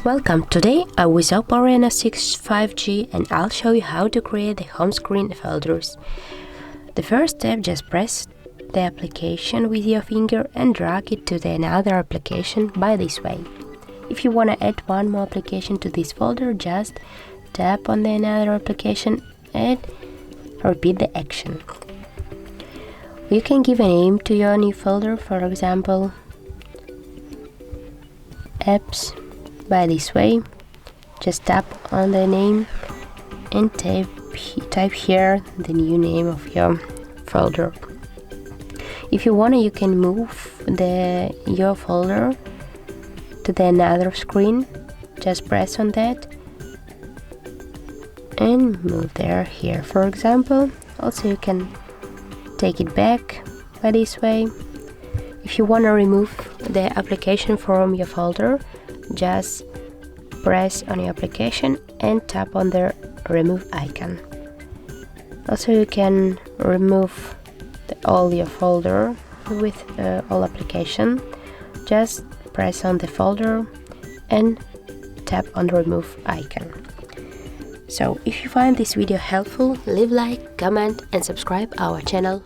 Welcome, today I'm with OPPO Reno6 5G and I'll show you how to create the home screen folders. The first step, just press the application with your finger and drag it to the another application by this way. If you want to add one more application to this folder, just tap on the another application and repeat the action. You can give a name to your new folder, for example, apps. By this way, just tap on the name and type here the new name of your folder. If you want, you can move your folder to the another screen. Just press on that and move here, for example. Also, you can take it back by this way. If you want to remove the application from your folder, just press on your application and tap on the remove icon. Also, you can remove all your folder with all application. Just press on the folder and tap on the remove icon. So if you find this video helpful, leave like, comment and subscribe our channel.